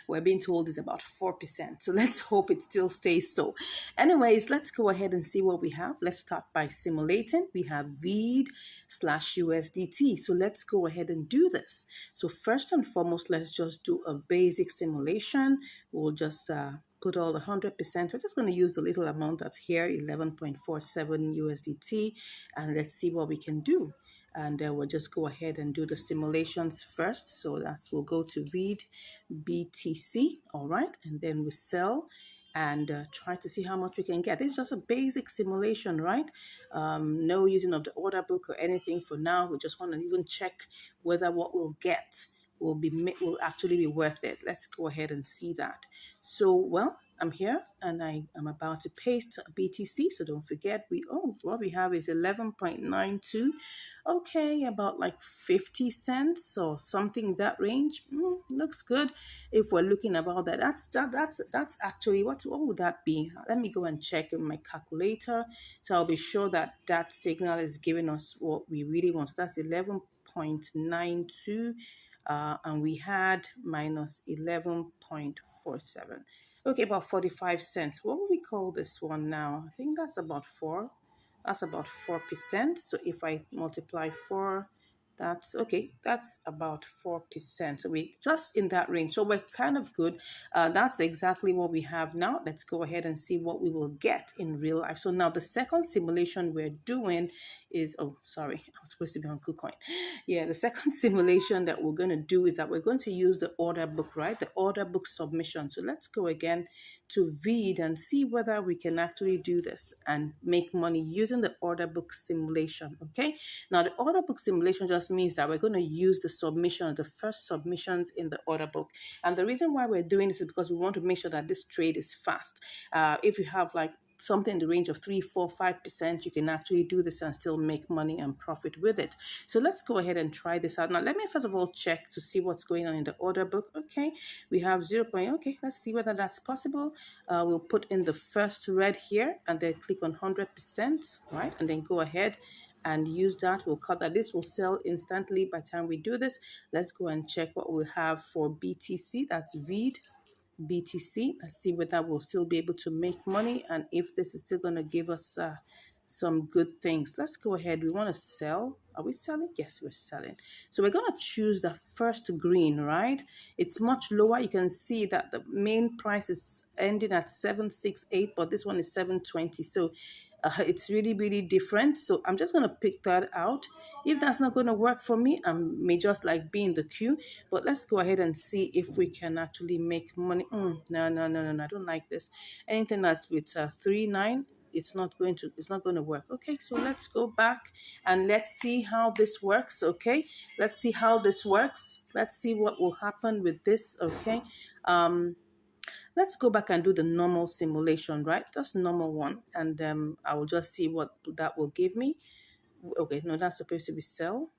we're being told is about 4%. So let's hope it still stays so. Anyways, let's go ahead and see what we have. Let's start by simulating. We have VEED/USDT. So let's go ahead and do this. So first and foremost, let's just do a basic simulation. We'll just put all the 100%. We're just going to use the little amount that's here, 11.47 USDT, and let's see what we can do. And we'll just go ahead and do the simulations first. So we'll go to read BTC, all right, and then we sell and try to see how much we can get. It's just a basic simulation, right? No using of the order book or anything for now. We just want to even check whether what we'll get will actually be worth it. Let's go ahead and see that. So, well, I'm here and I am about to paste BTC. So don't forget, what we have is 11.92. Okay, about like 50 cents or something in that range. Looks good. If we're looking about that, that's actually what would that be? Let me go and check in my calculator. So I'll be sure that that signal is giving us what we really want. So that's 11.92. And we had minus 11.47. Okay, about 45 cents. What would we call this one now? I think that's about 4. That's about 4%. So if I multiply 4, that's okay. That's about 4%. So we just in that range. So we're kind of good. That's exactly what we have now. Let's go ahead and see what we will get in real life. So now the second simulation we're doing is, oh, sorry, I was supposed to be on KuCoin. Yeah, the second simulation that we're going to do is that we're going to use the order book, right? The order book submission. So let's go again to read and see whether we can actually do this and make money using the order book simulation, okay? Now, the order book simulation just means that we're going to use the submissions, the first submissions in the order book. And the reason why we're doing this is because we want to make sure that this trade is fast. If you have like something in the range of 3, 4, 5%, you can actually do this and still make money and profit with it. So let's go ahead and try this out. Now, let me first of all check to see what's going on in the order book. Okay, we have 0. Okay, let's see whether that's possible. We'll put in the first red here and then click on 100%, right? And then go ahead and use that. We'll cut that. This will sell instantly by the time we do this. Let's go and check what we have for BTC. That's read BTC. Let's see whether we'll still be able to make money and if this is still going to give us some good things. Let's go ahead. We want to sell. Are we selling? Yes, we're selling. So we're going to choose the first green, right? It's much lower. You can see that the main price is ending at 768, but this one is 720. So it's really, really different. So I'm just going to pick that out. If that's not going to work for me, I may just like be in the queue. But let's go ahead and see if we can actually make money. No. I don't like this. Anything that's with 3.9, it's not going to work. Okay, so let's go back and let's see how this works. Okay, let's see how this works. Let's see what will happen with this. Okay. Let's go back and do the normal simulation, right? Just normal one. And I will just see what that will give me. Okay, no, that's supposed to be sell.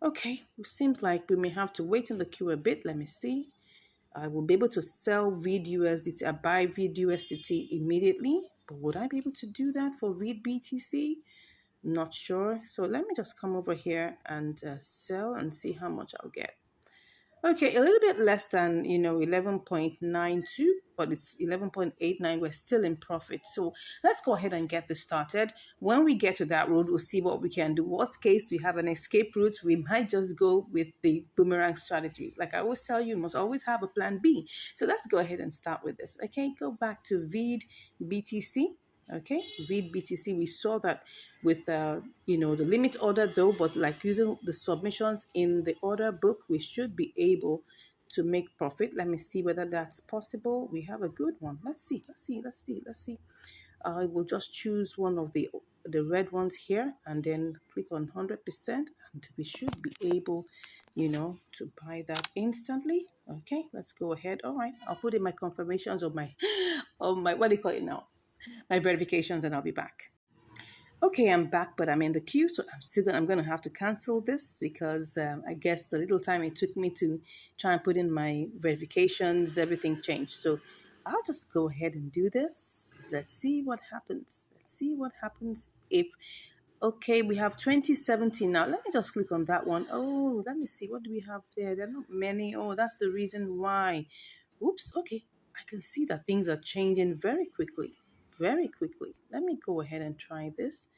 Okay, it seems like we may have to wait in the queue a bit. Let me see. I will be able to sell read USDT, buy read USDT immediately. But would I be able to do that for read BTC? Not sure. So let me just come over here and sell and see how much I'll get. Okay, a little bit less than, 11.92, but it's 11.89. We're still in profit. So let's go ahead and get this started. When we get to that road, we'll see what we can do. Worst case, we have an escape route. We might just go with the boomerang strategy. Like I always tell you, you must always have a plan B. So let's go ahead and start with this. Okay, go back to read BTC. Okay, read BTC. We saw that with the limit order though, but like using the submissions in the order book, we should be able to make profit. Let me see whether that's possible. We have a good one. Let's see. I will just choose one of the red ones here and then click on 100%, and we should be able, to buy that instantly. Okay, let's go ahead. All right, I'll put in my confirmations of my, what do you call it now? My verifications, and I'll be back. Okay, I'm back, but I'm in the queue, so I'm going to have to cancel this because I guess the little time it took me to try and put in my verifications, everything changed. So I'll just go ahead and do this. Let's see what happens. If Okay, we have 2017 now. Let me just click on that one. Oh, let me see. What do we have there? There are not many. Oh, that's the reason why. Oops. Okay. I can see that things are changing very quickly. Very quickly. Let me go ahead and try this.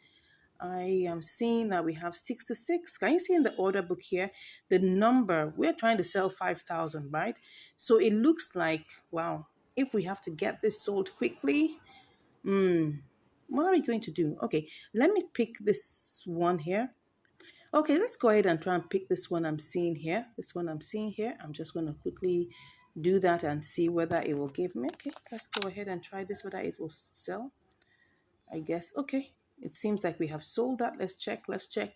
I am seeing that we have 66. Can you see in the order book here the number? We're trying to sell 5,000, right? So it looks like, wow, if we have to get this sold quickly, what are we going to do? Okay, let me pick this one here. Okay, let's go ahead and try and pick this one I'm seeing here. This one I'm seeing here. I'm just going to quickly do that and see whether it will give me. Okay, let's go ahead and try this, whether it will sell. I guess. Okay, it seems like we have sold that. Let's check. Let's check.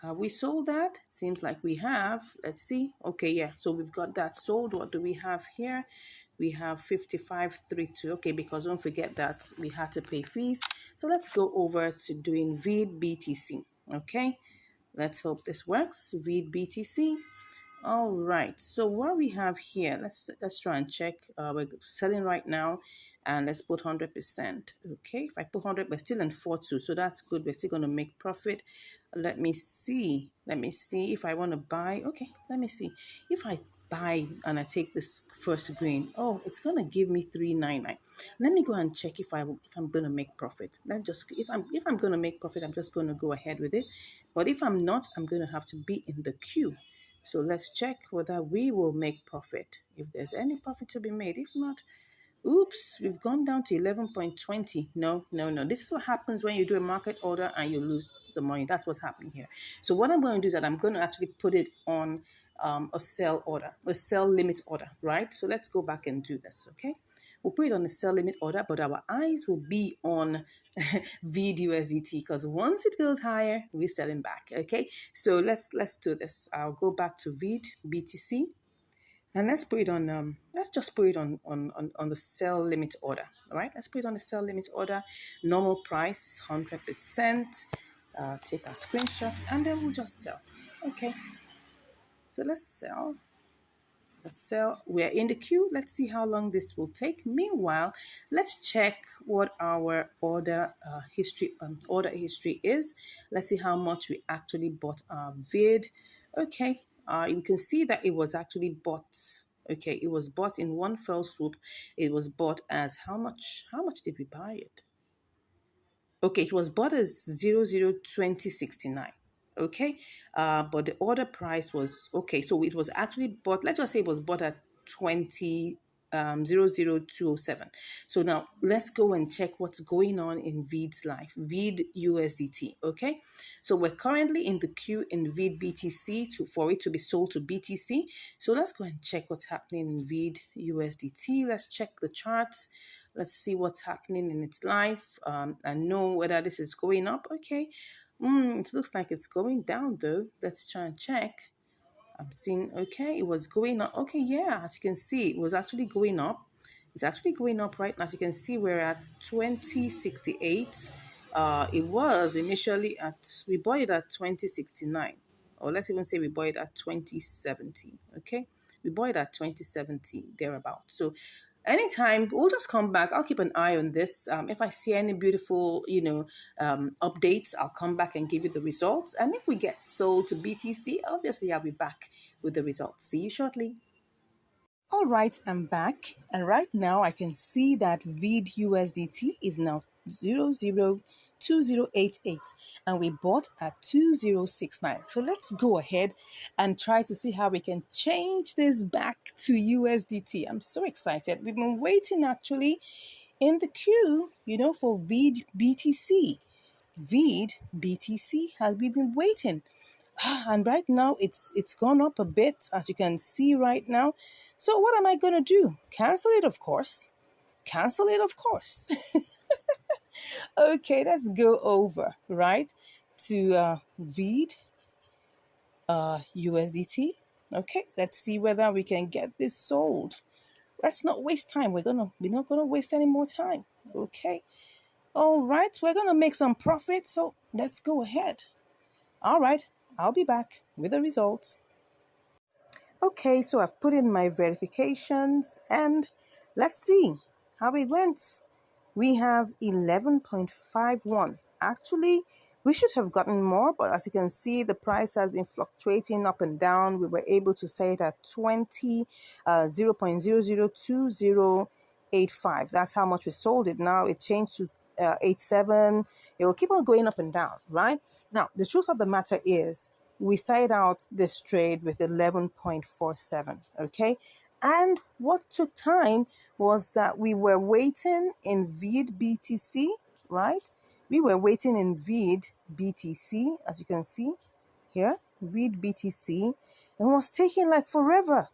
Have we sold that? It seems like we have. Let's see. Okay, yeah. So we've got that sold. What do we have here? We have 5532. Okay, because don't forget that we had to pay fees. So let's go over to doing read BTC. Okay, let's hope this works. Read BTC. All right. So what we have here, let's try and check. We're selling right now, and let's put 100%. Okay. If I put 100, we're still in 4.2, so that's good. We're still going to make profit. Let me see. Let me see if I want to buy. Okay. Let me see if I buy and I take this first green. Oh, it's going to give me 399. Let me go and check if I'm going to make profit. Let just if I'm going to make profit, I'm just going to go ahead with it. But if I'm not, I'm going to have to be in the queue. So let's check whether we will make profit, if there's any profit to be made. If not, oops, we've gone down to 11.20. No, no, no. This is what happens when you do a market order and you lose the money. That's what's happening here. So what I'm going to do is that I'm going to actually put it on a sell order, a sell limit order, right? So let's go back and do this, okay? We'll put it on the sell limit order, but our eyes will be on VUSDT because once it goes higher, we're selling back. Okay, so let's do this. I'll go back to BTC and let's put it on. Let's just put it on the sell limit order. All right, let's put it on the sell limit order. Normal price 100%. Take our screenshots and then we'll just sell. Okay, so let's sell. So we're in the queue. Let's see how long this will take. Meanwhile, let's check what our order history is. Let's see how much we actually bought our vid. Okay, you can see that it was actually bought. Okay, it was bought in one fell swoop. It was bought as how much? How much did we buy it? Okay, it was bought as 002069. Okay, but the order price was okay. So it was actually bought. Let's just say it was bought at 00207. So now let's go and check what's going on in VID's life, VID USDT. Okay, so we're currently in the queue in VID BTC for it to be sold to BTC. So let's go and check what's happening in VID USDT. Let's check the charts. Let's see what's happening in its life and know whether this is going up. Okay, it looks like it's going down though. Let's try and check. I'm seeing, okay, it was going up. Okay, yeah, as you can see, it was actually going up. It's actually going up right now. As you can see, we're at 2068. It was initially we bought it at 2069. Or let's even say we bought it at 2070. Okay, we bought it at 2070, thereabout. So anytime we'll just come back. I'll keep an eye on this. If I see any beautiful updates, I'll come back and give you the results. And if we get sold to BTC, obviously I'll be back with the results. See you shortly. All right, I'm back, and right now I can see that VID USDT is now 002088, and we bought at 2069. So let's go ahead and try to see how we can change this back to USDT. I'm so excited. We've been waiting actually in the queue, for VID BTC. VID BTC has been waiting. And right now it's gone up a bit, as you can see right now. So what am I going to do? Cancel it, of course. Cancel it, of course. Okay, let's go over, right, to VID USDT. Okay, let's see whether we can get this sold. Let's not waste time. We're not gonna waste any more time. Okay. All right, we're gonna make some profit, so let's go ahead. All right, I'll be back with the results. Okay, so I've put in my verifications and let's see how it went. We have 11.51. Actually, We should have gotten more, but as you can see, the price has been fluctuating up and down. We were able to say it at 0.002085. That's how much we sold it. Now it changed to 87. It will keep on going up and down, right? Now, the truth of the matter is we started out this trade with 11.47, okay? And what took time was that we were waiting in VID BTC, right? We were waiting in VID BTC, as you can see here, VID BTC, and it was taking like forever.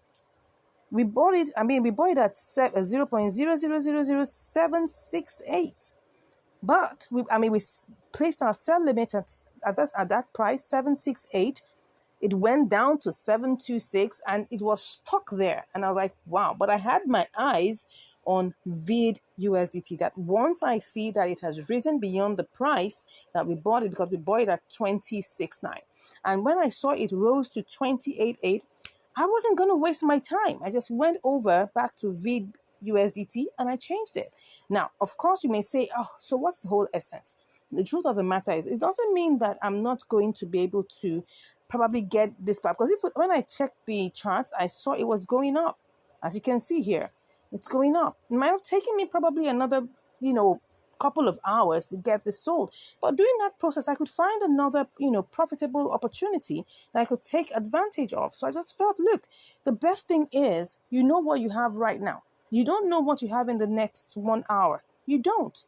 We bought it, we bought it at 0.0000768. But we placed our sell limit at that price, 768. It went down to 726 and it was stuck there. And I was like, wow. But I had my eyes on VID USDT, that once I see that it has risen beyond the price that we bought it, because we bought it at 26.9. And when I saw it rose to 28.8, I wasn't going to waste my time. I just went over back to VID USDT and I changed it. Now, of course, you may say, oh, so what's the whole essence? The truth of the matter is, it doesn't mean that I'm not going to be able to probably get this back. Because when I checked the charts, I saw it was going up. As you can see here, it's going up. It might have taken me probably another, couple of hours to get this sold. But during that process, I could find another, profitable opportunity that I could take advantage of. So I just felt, look, the best thing is, you know what you have right now. You don't know what you have in the next 1 hour. You don't.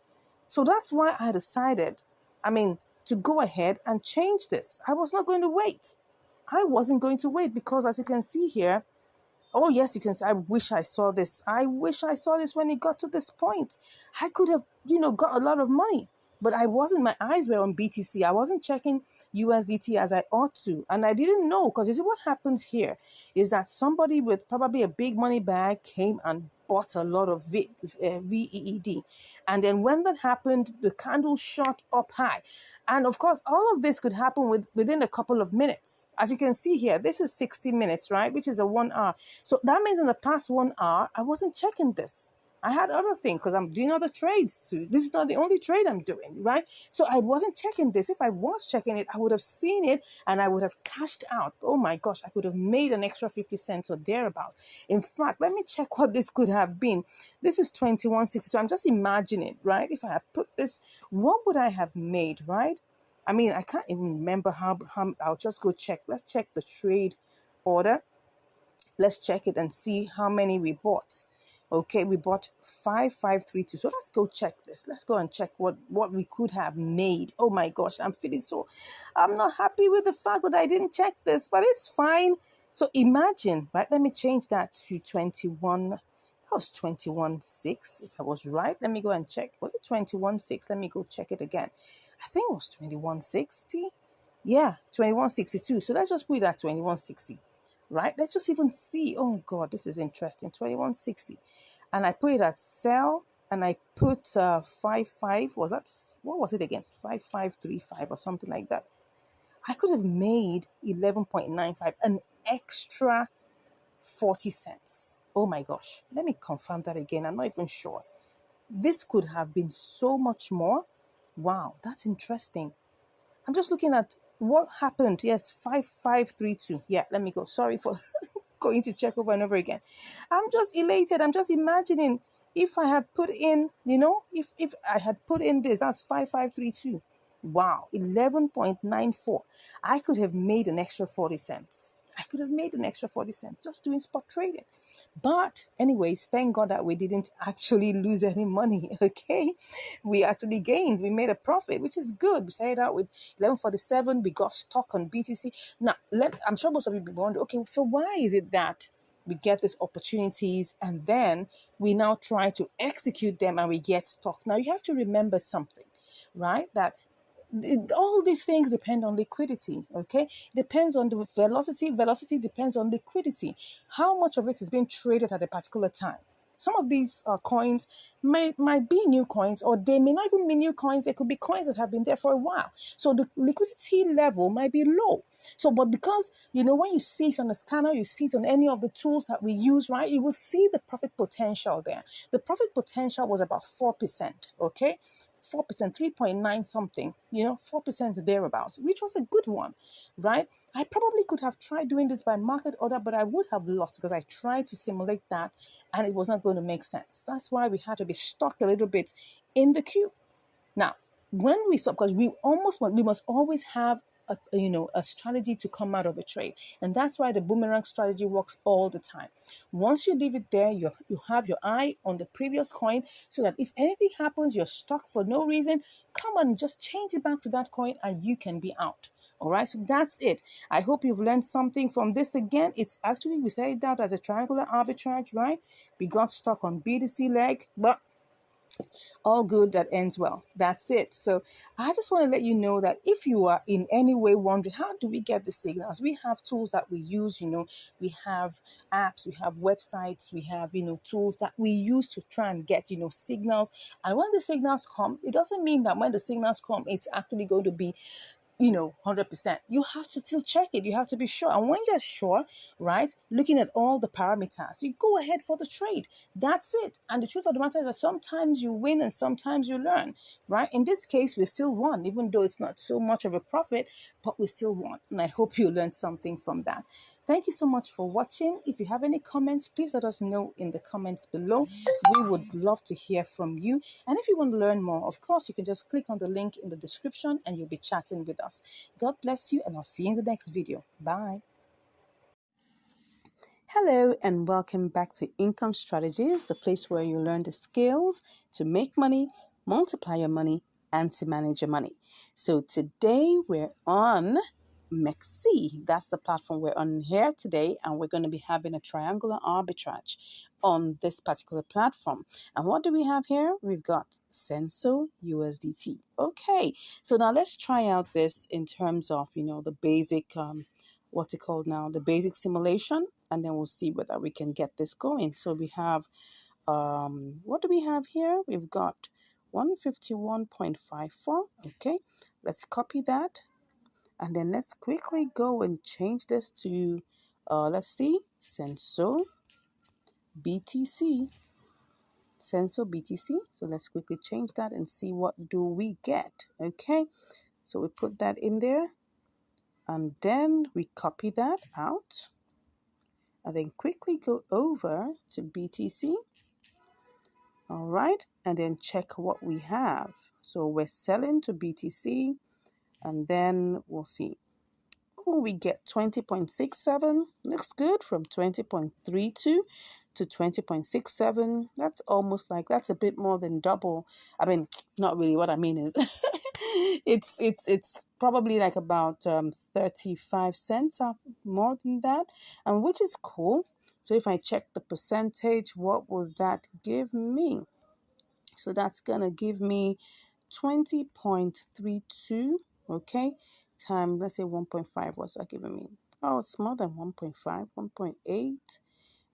So that's why I decided, to go ahead and change this. I was not going to wait. I wasn't going to wait because, as you can see here, oh, yes, you can say, I wish I saw this. I wish I saw this when it got to this point. I could have, got a lot of money. But I wasn't, my eyes were on BTC. I wasn't checking USDT as I ought to. And I didn't know, because you see what happens here is that somebody with probably a big money bag came and bought a lot of VEED. And then when that happened, the candle shot up high. And of course, all of this could happen within a couple of minutes. As you can see here, this is 60 minutes, right? Which is a 1 hour. So that means in the past 1 hour, I wasn't checking this. I had other things because I'm doing other trades too. This is not the only trade I'm doing, right? So I wasn't checking this. If I was checking it, I would have seen it and I would have cashed out. Oh my gosh, I could have made an extra 50 cents or thereabout. In fact, let me check what this could have been. This is 21.60. So I'm just imagining, right? If I had put this, what would I have made, right? I can't even remember how I'll just go check. Let's check the trade order. Let's check it and see how many we bought. Okay, we bought 5532. So let's go check this. Let's go and check what we could have made. Oh my gosh, I'm not happy with the fact that I didn't check this, but it's fine. So imagine, right? Let me change that to 21. That was 21.6, if I was right. Let me go and check. Was it 21.6? Let me go check it again. I think it was 21.60. Yeah, 21.62. So let's just put it at 21.60. Right? Let's just even see. Oh God, this is interesting. 21.60. And I put it at sell and I put 55. Was that, what was it again? 5535 or something like that. I could have made 11.95, an extra 40 cents. Oh my gosh. Let me confirm that again. I'm not even sure. This could have been so much more. Wow, that's interesting. I'm just looking at what happened. Yes, 5532. Yeah, let me go. Sorry for going to check over and over again. I'm just elated. I'm just imagining if I had put in, if I had put in this, that's 5532. Wow, 11.94. I could have made an extra 40 cents. I could have made an extra 40 cents just doing spot trading. But anyways, thank God that we didn't actually lose any money, okay? We actually gained. We made a profit, which is good. We started out with 11.47. We got stuck on BTC. Now, I'm sure most of you will wonder, okay, so why is it that we get these opportunities and then we now try to execute them and we get stuck? Now, you have to remember something, right? That all these things depend on liquidity, okay? It depends on the velocity. Velocity depends on liquidity. How much of it is being traded at a particular time? Some of these coins might be new coins, or they may not even be new coins. They could be coins that have been there for a while. So the liquidity level might be low. So, but because, when you see it on the scanner, you see it on any of the tools that we use, right? You will see the profit potential there. The profit potential was about 4%, okay? 4%, 3.9 something, 4% thereabouts, which was a good one, right? I probably could have tried doing this by market order, but I would have lost because I tried to simulate that and it was not going to make sense. That's why we had to be stuck a little bit in the queue. Now, when we stop, because we must always have a strategy to come out of a trade, and that's why the boomerang strategy works all the time. Once you leave it there, you have your eye on the previous coin, so that if anything happens, you're stuck for no reason. Come on, just change it back to that coin, and you can be out. All right, so that's it. I hope you've learned something from this. Again, it's actually, we set it out as a triangular arbitrage, right? We got stuck on BTC leg, but all good that ends well. That's it. So I just want to let you know that if you are in any way wondering, how do we get the signals? We have tools that we use, we have apps, we have websites, we have, tools that we use to try and get, signals. And when the signals come, it doesn't mean that when the signals come, it's actually going to be 100%. You have to still check it. You have to be sure. And when you're sure, right, looking at all the parameters, you go ahead for the trade. That's it. And the truth of the matter is that sometimes you win and sometimes you learn, right? In this case, we still won, even though it's not so much of a profit, but we still won. And I hope you learned something from that. Thank you so much for watching. If you have any comments, please let us know in the comments below. We would love to hear from you. And if you want to learn more, of course, you can just click on the link in the description and you'll be chatting with us. God bless you, and I'll see you in the next video. Bye. Hello and welcome back to Income Strategies, the place where you learn the skills to make money, multiply your money, and to manage your money. So today we're on Mexi. That's the platform we're on here today, and we're going to be having a triangular arbitrage on this particular platform. And what do we have here? We've got Senso USDT. Okay, so now let's try out this in terms of, the basic, what's it called now? The basic simulation, and then we'll see whether we can get this going. So we have, what do we have here? We've got 151.54. Okay, let's copy that. And then let's quickly go and change this to, let's see, Senso BTC. Senso BTC. So let's quickly change that and see what do we get. Okay, so we put that in there. And then we copy that out. And then quickly go over to BTC. All right, and then check what we have. So we're selling to BTC, and then we'll see. Oh, we get 20.67. Looks good, from 20.32 to 20.67. That's almost like, that's a bit more than double. I mean, not really. What I mean is it's probably like about 35 cents more than that, and which is cool. So if I check the percentage, what will that give me? So that's gonna give me 20.32, okay, time, let's say 1.5. What's that giving me? Oh, it's more than 1.5, 1.8.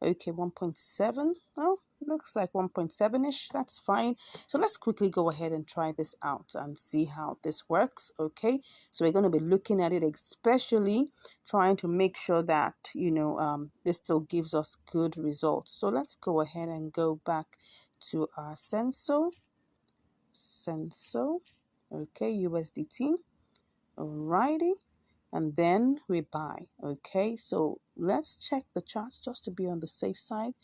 Okay, 1.7. Oh, looks like 1.7-ish. That's fine. So let's quickly go ahead and try this out and see how this works. Okay, so we're going to be looking at it, especially trying to make sure that, this still gives us good results. So let's go ahead and go back to our Senso. Okay, USDT. Alrighty. And then we buy. Okay, so let's check the charts just to be on the safe side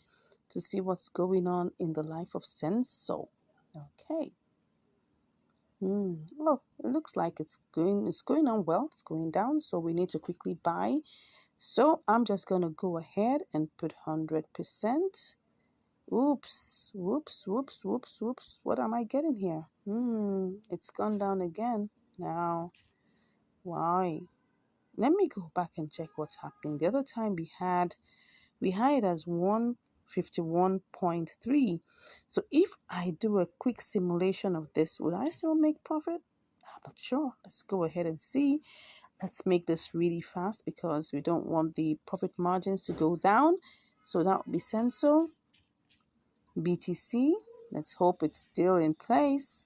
to see what's going on in the life of Senso. Okay. Oh, it looks like it's going on well. It's going down, so we need to quickly buy. So I'm just gonna go ahead and put 100%. Oops, whoops. What am I getting here? It's gone down again. Now, why? Let me go back and check what's happening. The other time we had it as 151.3. So if I do a quick simulation of this, would I still make profit? I'm not sure. Let's go ahead and see. Let's make this really fast because we don't want the profit margins to go down. So that would be Senso BTC. Let's hope it's still in place.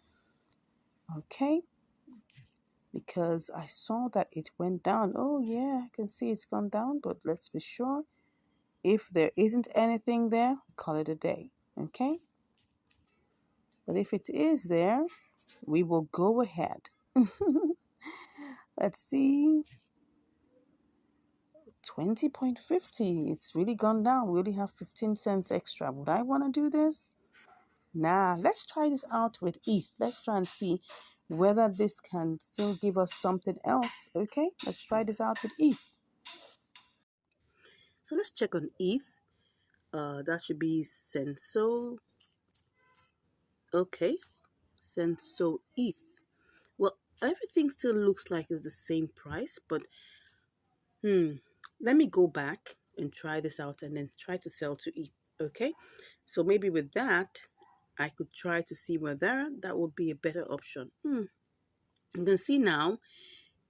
Okay, because I saw that it went down. Oh yeah, I can see it's gone down, but let's be sure. If there isn't anything there, call it a day. Okay, but if it is there, we will go ahead. Let's see. 20.50. It's really gone down. We only have 15 cents extra. Would I want to do this? Nah, let's try this out with ETH. Let's try and see whether this can still give us something else. Okay, let's try this out with ETH. So let's check on ETH. That should be Senso. Okay, Senso ETH. Well, everything still looks like it's the same price, but let me go back and try this out and then try to sell to ETH. Okay, so maybe with that, I could try to see whether that would be a better option. You can see now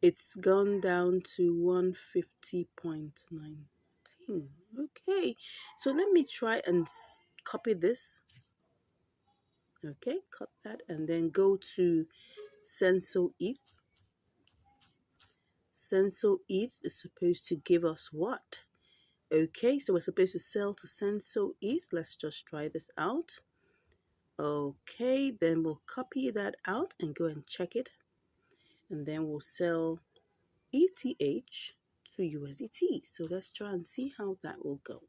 it's gone down to 150.19. Okay, so let me try and copy this. Okay, cut that and then go to Senso ETH. Senso ETH is supposed to give us what? Okay, so we're supposed to sell to Senso ETH. Let's just try this out. Okay, then we'll copy that out and go and check it. And then we'll sell ETH to USDT. So let's try and see how that will go.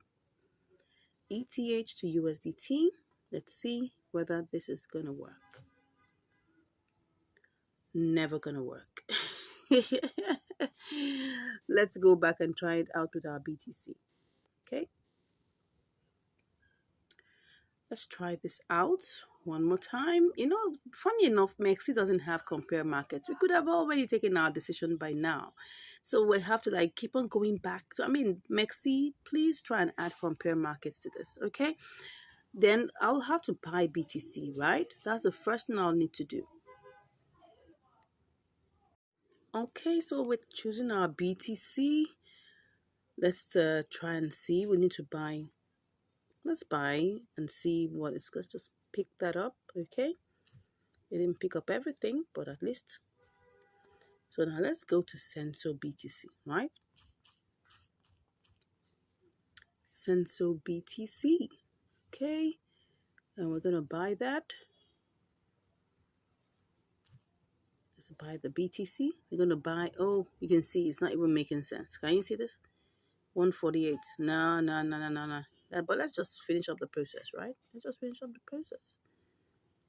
ETH to USDT. Let's see whether this is going to work. Never going to work. Let's go back and try it out with our BTC. Okay. Let's try this out one more time. You know, funny enough, Mexi doesn't have compare markets. We could have already taken our decision by now. So we have to like keep on going back to, Mexi, please try and add compare markets to this, okay? Then I'll have to buy BTC, right? That's the first thing I'll need to do. Okay, so we're choosing our BTC. Let's try and see. We need to buy. Let's buy and see what it's. Let's just pick that up, okay? It didn't pick up everything, but at least. So now let's go to Senso BTC, right? Senso BTC, okay? And we're gonna buy that. Let's buy the BTC. We're gonna buy, oh, you can see it's not even making sense. Can you see this? 148. No, no, no, no, no, no. But let's just finish up the process, right? Let's just finish up the process.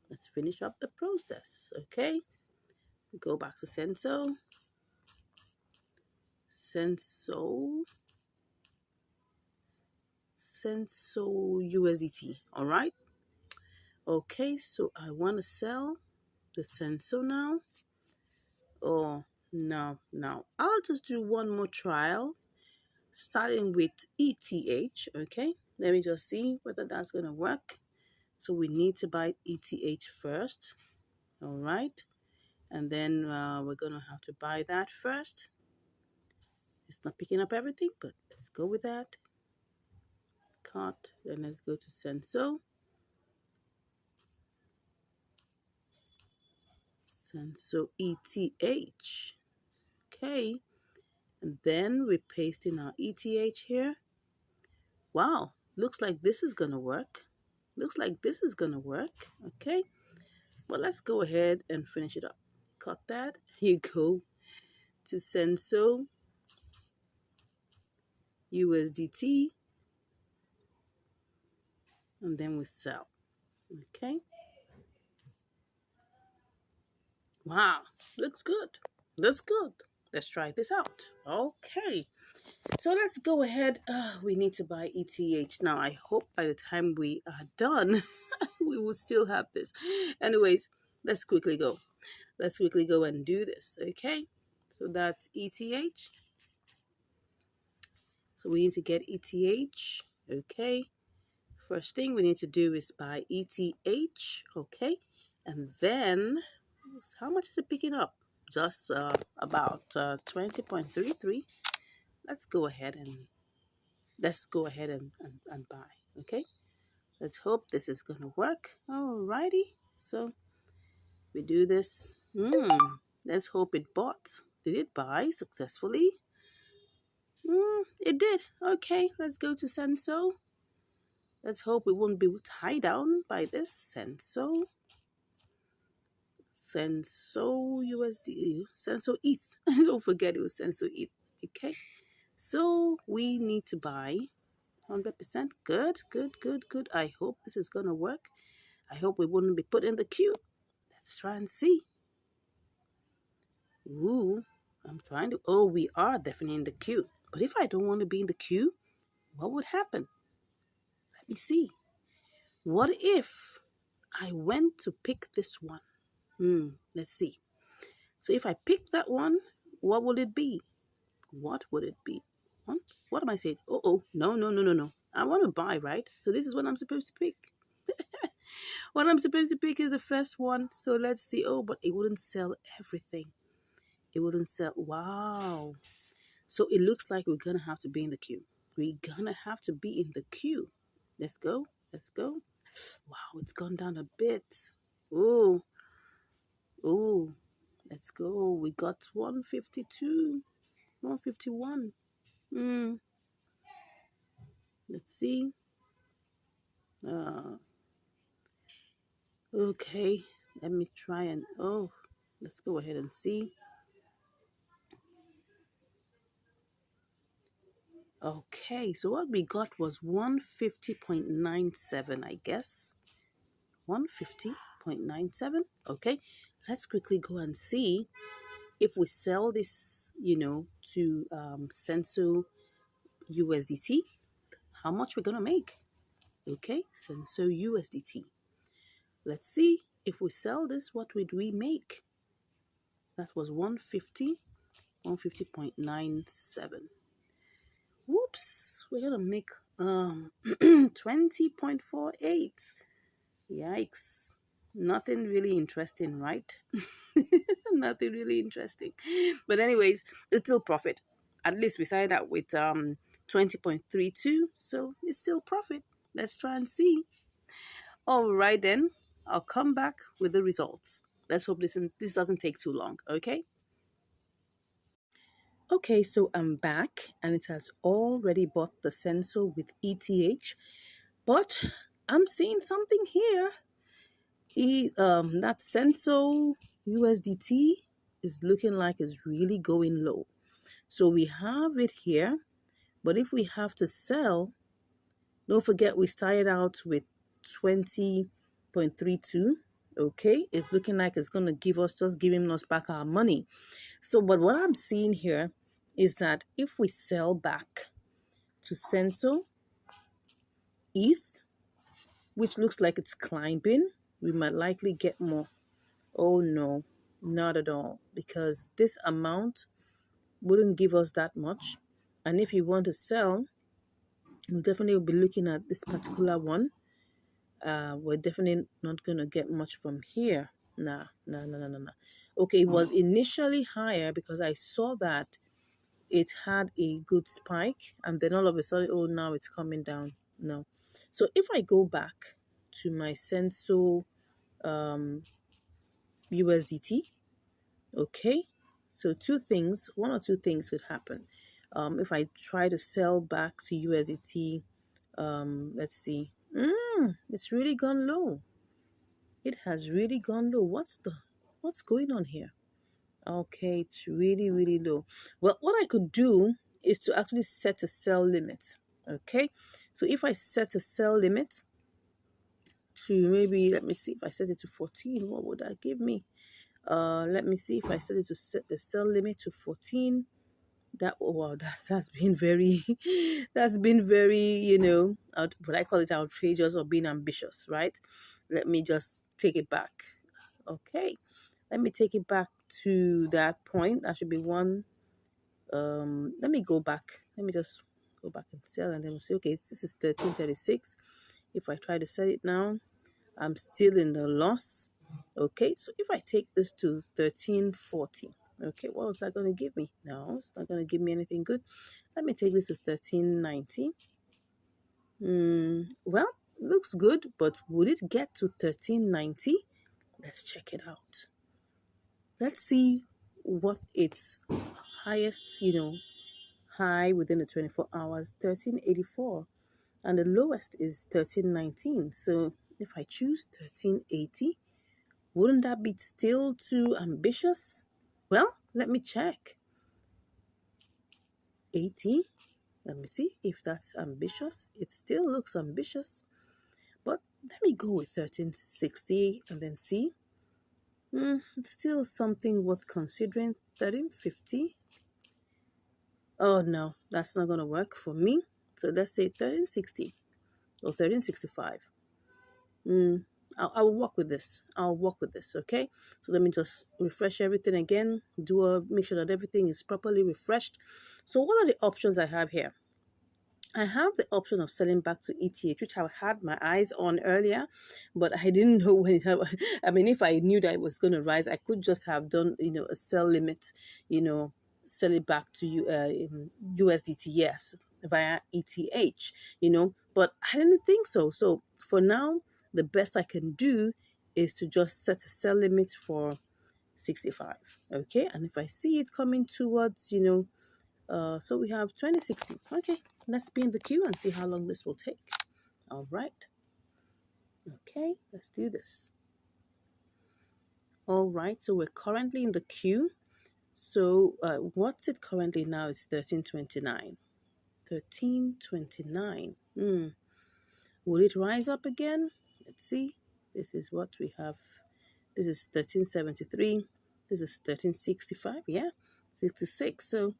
Let's finish up the process, okay? We go back to Senso. Senso USDT, all right? Okay, so I want to sell the Senso now. Oh, no. I'll just do one more trial, starting with ETH, okay? Let me just see whether that's going to work. So we need to buy ETH first, all right? And then we're going to have to buy that first. It's not picking up everything, but let's go with that. Cut, then let's go to Senso. Senso ETH. Okay. And then we paste in our ETH here. Wow, looks like this is going to work. Okay. Well, let's go ahead and finish it up. Cut that. Here you go to Senso USDT. And then we sell. Okay. Wow, looks good. Let's try this out. Okay. So let's go ahead. We need to buy ETH. Now, I hope by the time we are done, we will still have this. Anyways, let's quickly go. Let's quickly go and do this. Okay. So that's ETH. So we need to get ETH. Okay. First thing we need to do is buy ETH. Okay. And then, how much is it picking up? Just about 20.33. Let's go ahead and buy. Okay. Let's hope this is gonna work. Alrighty. So we do this. Let's hope it bought. Did it buy successfully? It did. Okay, let's go to Senso. Let's hope we won't be tied down by this Senso. Senso USD, Senso ETH. Don't forget it was Senso ETH. Okay. So we need to buy 100%. Good, good, good, good. I hope this is going to work. I hope we wouldn't be put in the queue. Let's try and see. Ooh, I'm trying to. Oh, we are definitely in the queue. But if I don't want to be in the queue, what would happen? Let me see. What if I went to pick this one? Let's see. So if I pick that one, what will it be? What would it be? What am I saying? Oh, no, no, no, no, no. I want to buy, right? So this is what I'm supposed to pick. What I'm supposed to pick is the first one. So let's see. Oh, but it wouldn't sell everything. It wouldn't sell. Wow. So it looks like we're going to have to be in the queue. We're going to have to be in the queue. Let's go. Let's go. Wow, it's gone down a bit. Oh, oh. Let's go. We got 152, 151. Let's see. Okay. Let me try and, oh, let's go ahead and see. Okay, so what we got was 150.97, I guess. 150.97. Okay, let's quickly go and see if we sell this, to Senso USDT, how much we're gonna make. Okay, Senso USDT. Let's see if we sell this, what would we make? That was 150.97. Whoops, we're gonna make 20.48. Yikes. Nothing really interesting, right? Nothing really interesting. But anyways, it's still profit. At least we started out with 20.32, so it's still profit. Let's try and see. All right then, I'll come back with the results. Let's hope this doesn't take too long, okay? Okay, so I'm back and it has already bought the sensor with ETH, but I'm seeing something here. That sensor USDT is looking like it's really going low. So we have it here, but if we have to sell, don't forget we started out with 20.32. Okay, it's looking like it's gonna giving us back our money. So, but what I'm seeing here is that if we sell back to Senso ETH, which looks like it's climbing, we might likely get more. Oh no, not at all, because this amount wouldn't give us that much. And if you want to sell, we'll definitely be looking at this particular one. We're definitely not going to get much from here. Nah, nah, nah, nah, nah, nah. Okay, it was initially higher because I saw that it had a good spike, and then all of a sudden, oh, now it's coming down. No. So if I go back to my Senso USDT, okay, so one or two things could happen. If I try to sell back to USDT, let's see. It's really gone low. It has really gone low. What's going on here? Okay, it's really, really low. Well, what I could do is to actually set a sell limit. Okay, so if I set a sell limit to maybe, let me see, if I set it to 14, what would that give me? Let me see if I set it to set the sell limit to 14. That, oh wow, that's been very that's been very, what I call it, outrageous or being ambitious, right? Let me just take it back. Okay, let me take it back to that point. That should be one. Let me go back. Let me just go back and sell, and then we'll see. Okay, this is 1336. If I try to sell it now, I'm still in the loss. Okay, so if I take this to 1340, okay, what was that going to give me? No, it's not going to give me anything good. Let me take this to 1390. Well, looks good, but would it get to 1390? Let's check it out. Let's see what its highest, high within the 24 hours, 1384. And the lowest is 1319. So if I choose 1380, Wouldn't that be still too ambitious? Well, let me check. 80. Let me see if that's ambitious. It still looks ambitious. But let me go with 1360 and then see. It's still something worth considering. 1350. Oh no, that's not going to work for me. So let's say 1360 or 1365. I'll work with this. I'll work with this, okay? So let me just refresh everything again. Make sure that everything is properly refreshed. So what are the options I have here? I have the option of selling back to ETH, which I had my eyes on earlier, but I didn't know when it happened. I mean, if I knew that it was going to rise, I could just have done, a sell limit, sell it back to you in USDT, yes, via ETH, but I didn't think so. So for now, the best I can do is to just set a sell limit for 65, okay? And if I see it coming towards, so we have 2060. Okay, let's be in the queue and see how long this will take. All right. Okay, let's do this. All right, so we're currently in the queue. So what's it currently now? It's 1329. 1329. Will it rise up again? Let's see. This is what we have. This is 1373. This is 1365. Yeah, 66. So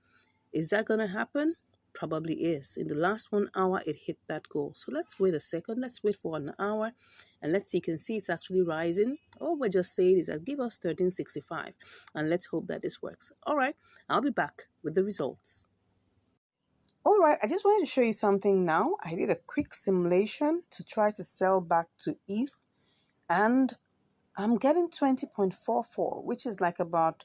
is that going to happen? Probably is. In the last 1 hour, it hit that goal. So let's wait a second. Let's wait for an hour and let's see. You can see it's actually rising. All we're just saying is that give us 1365 and let's hope that this works. All right, I'll be back with the results. All right, I just wanted to show you something now. I did a quick simulation to try to sell back to ETH and I'm getting 20.44, which is like about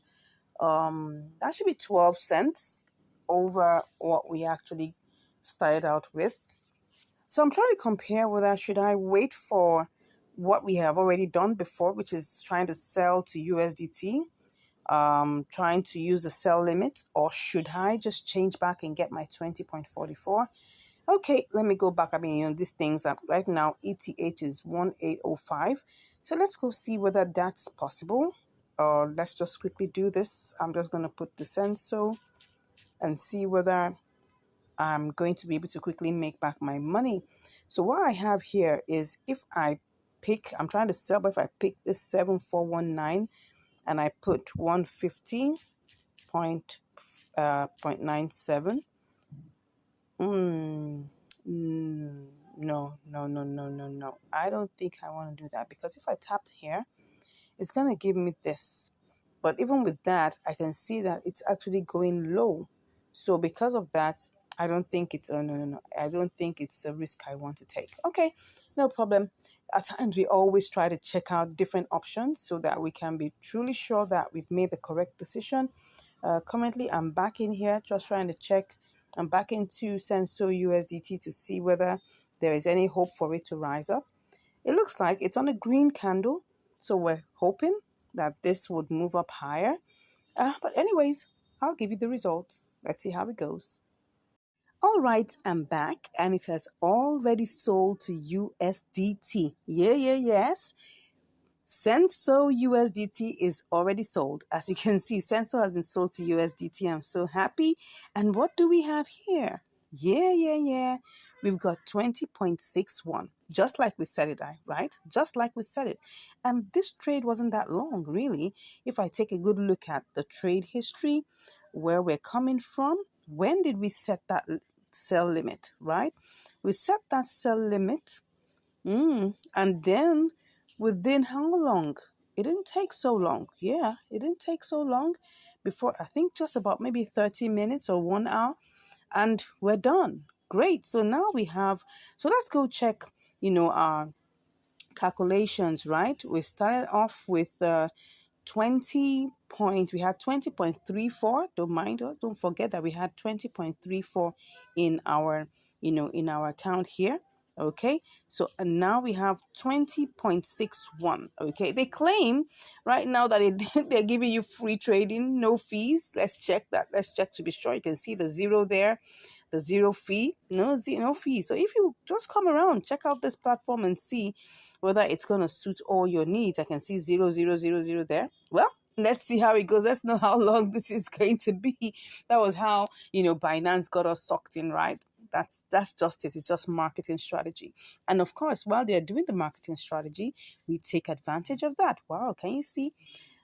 that should be 12 cents over what we actually started out with. So I'm trying to compare whether should I wait for what we have already done before, which is trying to sell to USDT, trying to use the sell limit, or should I just change back and get my 20.44? Okay, let me go back. I mean, these things are right now, ETH is 1805. So let's go see whether that's possible. Let's just quickly do this. I'm just going to put the Senso and see whether I'm going to be able to quickly make back my money. So what I have here is if I pick, I'm trying to sell, but if I pick this 7419 and I put 150.97, no. I don't think I want to do that because if I tapped here, it's going to give me this. But even with that, I can see that it's actually going low. So because of that, I don't think it's, no. I don't think it's a risk I want to take. Okay, no problem. At times, we always try to check out different options so that we can be truly sure that we've made the correct decision. Currently, I'm back in here just trying to check. I'm back into Senso USDT to see whether there is any hope for it to rise up. It looks like it's on a green candle, so we're hoping that this would move up higher. But anyways, I'll give you the results. Let's see how it goes. All right, I'm back and it has already sold to USDT. Yes. Senso USDT is already sold. As you can see, Senso has been sold to USDT. I'm so happy. And what do we have here? Yeah. We've got 20.61, just like we said it, right? Just like we said it. And this trade wasn't that long, really. If I take a good look at the trade history, where we're coming from, when did we set that sell limit, right? We set that sell limit, and then within how long? It didn't take so long. Yeah, it didn't take so long before, I think just about maybe 30 minutes or 1 hour, and we're done. Great. So now we have, so let's go check, our calculations, right? We started off with we had 20.34. Don't mind us. Don't forget that we had 20.34 in our, in our account here. Okay, so and now we have 20.61. Okay, they claim right now that they're giving you free trading, no fees. Let's check that. Let's check to be sure. You can see the zero there, the zero fee, no fee. So if you just come around, check out this platform and see whether it's going to suit all your needs. I can see 0.000 there. Well, let's see how it goes. Let's know how long this is going to be. That was how, Binance got us sucked in, right? That's justice. It's just marketing strategy. And of course, while they're doing the marketing strategy, we take advantage of that. Wow, can you see?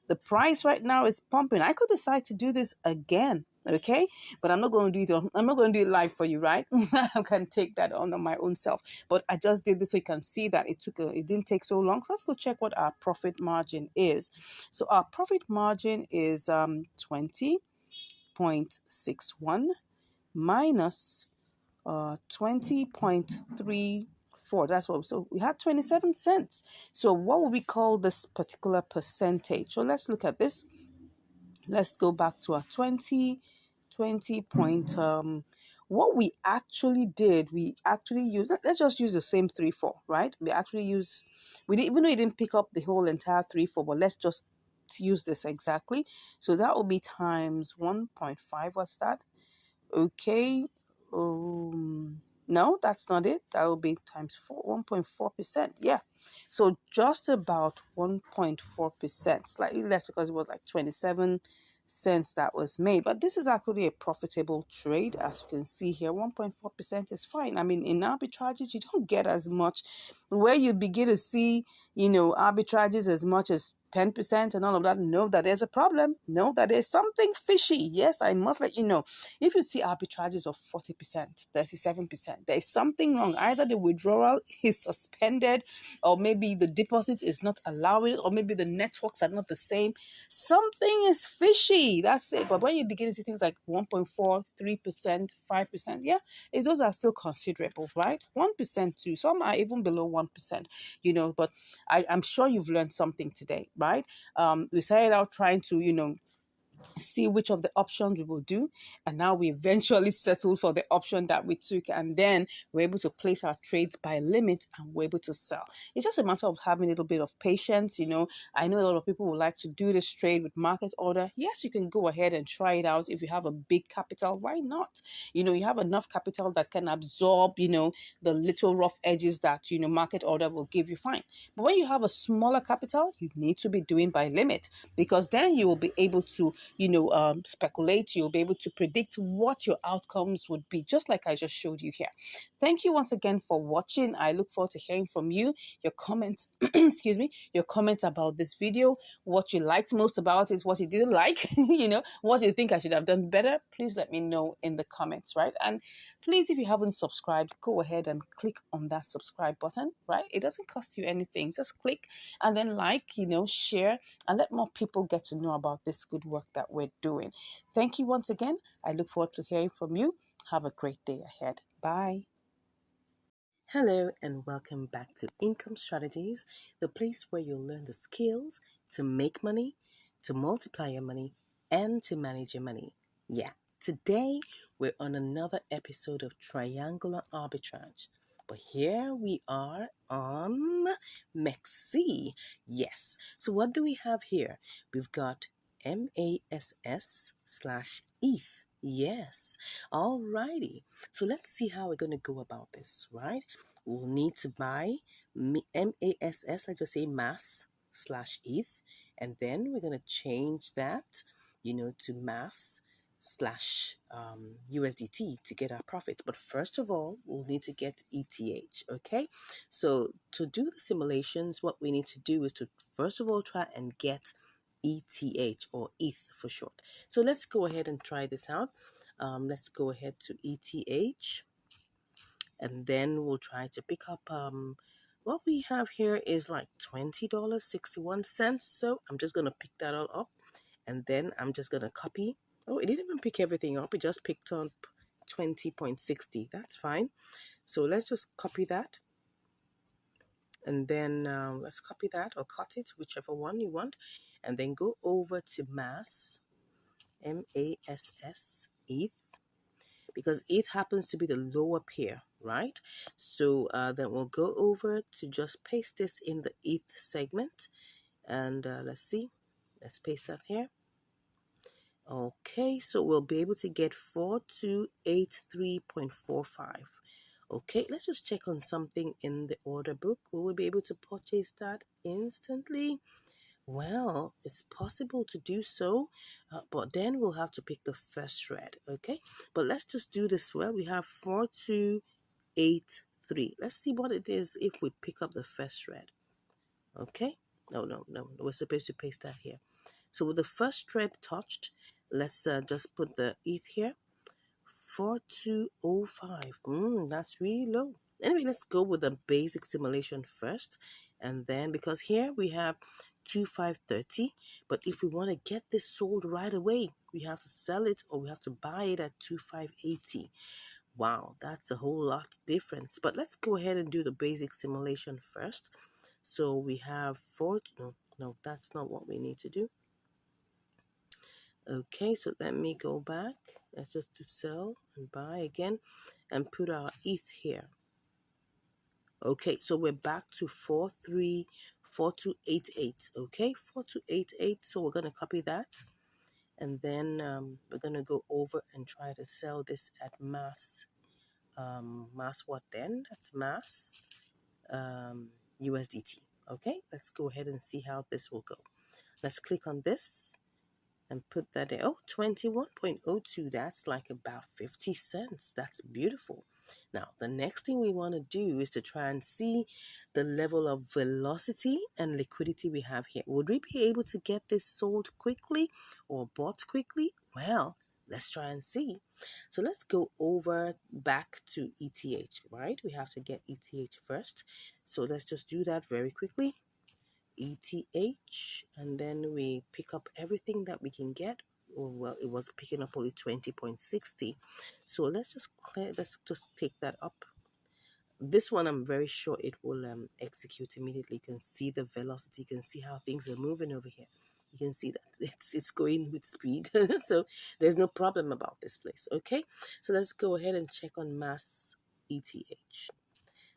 The price right now is pumping. I could decide to do this again, okay? But I'm not going to do it. I'm not going to do it live for you, right? I can take that on my own self. But I just did this so you can see that it didn't take so long. So let's go check what our profit margin is. So our profit margin is 20.61 minus 20.34. That's what. So we had 27 cents. So what would we call this particular percentage? So let's look at this. Let's go back to our 20 point. What we actually did, we actually used. Let's just use the same 3-4, right? We didn't, even though you didn't pick up the whole entire 3-4, but let's just use this exactly. So that will be times 1.5. What's that? Okay. No, that's not it. That will be times 1.4%. Yeah. So just about 1.4%, slightly less because it was like 27 cents that was made. But this is actually a profitable trade. As you can see here, 1.4% is fine. I mean, in arbitrages, you don't get as much. Where you begin to see, arbitrages as much as 10% and all of that, know that there's a problem. Know that there's something fishy. Yes, I must let you know. If you see arbitrages of 40%, 37%, there is something wrong. Either the withdrawal is suspended, or maybe the deposit is not allowing, or maybe the networks are not the same. Something is fishy. That's it. But when you begin to see things like 1.4, 3%, 5%, yeah, those are still considerable, right? 1% too. Some are even below 1%, but I'm sure you've learned something today, right? We started out trying to, see which of the options we will do, and now we eventually settled for the option that we took, and then we're able to place our trades by limit and we're able to sell. It's just a matter of having a little bit of patience. I know a lot of people would like to do this trade with market order. Yes, you can go ahead and try it out. If you have a big capital, why not? You have enough capital that can absorb the little rough edges that market order will give you, fine. But when you have a smaller capital, you need to be doing by limit, because then you will be able to speculate. You'll be able to predict what your outcomes would be, just like I just showed you here. Thank you once again for watching. I look forward to hearing from you, your comments, excuse me, your comments about this video, what you liked most about it, what you didn't like, what you think I should have done better. Please let me know in the comments, right? And please, if you haven't subscribed, go ahead and click on that subscribe button, right? It doesn't cost you anything. Just click and then share, and let more people get to know about this good work that we're doing. Thank you once again. I look forward to hearing from you. Have a great day ahead. Bye. Hello and welcome back to Income Strategies, the place where you'll learn the skills to make money, to multiply your money, and to manage your money. Yeah, today we're on another episode of Triangular Arbitrage. But here we are on MEXC. Yes. So what do we have here? We've got MASS/ETH. Yes. Alrighty. So let's see how we're going to go about this, right? We'll need to buy MASS, let's just say mass/ETH, and then we're going to change that, to mass/USDT to get our profit. But first of all, we'll need to get ETH, okay? So to do the simulations, what we need to do is to first of all try and get ETH, or ETH for short. So let's go ahead and try this out. Let's go ahead to ETH, and then we'll try to pick up what we have here is like $20.61. So I'm just gonna pick that all up, and then I'm just gonna copy. Oh, it didn't even pick everything up, it just picked up 20.60. That's fine. So let's just copy that, and then let's copy that or cut it, whichever one you want, and then go over to mass, MASS ETH, because ETH happens to be the lower pair, right? So then we'll go over to just paste this in the ETH segment, and let's see. Let's paste that here. Okay, so we'll be able to get 4283.45. Okay, let's just check on something in the order book. Will we be able to purchase that instantly? Well, it's possible to do so, but then we'll have to pick the first thread, okay? But let's just do this well. We have 4283. Let's see what it is if we pick up the first thread, okay? No, no, no. We're supposed to paste that here. So with the first thread touched, let's just put the ETH here. 4205. That's really low. Anyway, let's go with the basic simulation first. And then, because here we have 2530, but if we want to get this sold right away, we have to sell it or we have to buy it at 2580. Wow, that's a whole lot difference. But let's go ahead and do the basic simulation first. So we have no, that's not what we need to do. Okay, so let me go back. Let's just do sell and buy again and put our ETH here. Okay, so we're back to 434288. Okay, 4288. So we're going to copy that. And then we're going to go over and try to sell this at mass. Mass what then? That's mass USDT. Okay, let's go ahead and see how this will go. Let's click on this and put that in. Oh, 21.02. That's like about 50 cents. That's beautiful. Now, the next thing we want to do is to try and see the level of velocity and liquidity we have here. Would we be able to get this sold quickly or bought quickly? Well, let's try and see. So let's go over back to ETH, right? We have to get ETH first. So let's just do that very quickly. ETH, and then we pick up everything that we can get. Oh, well, it was picking up only 20.60, so let's just take that up. This one I'm very sure it will execute immediately. You can see the velocity, you can see how things are moving over here. You can see that it's going with speed. So there's no problem about this place. Okay, so let's go ahead and check on mass ETH.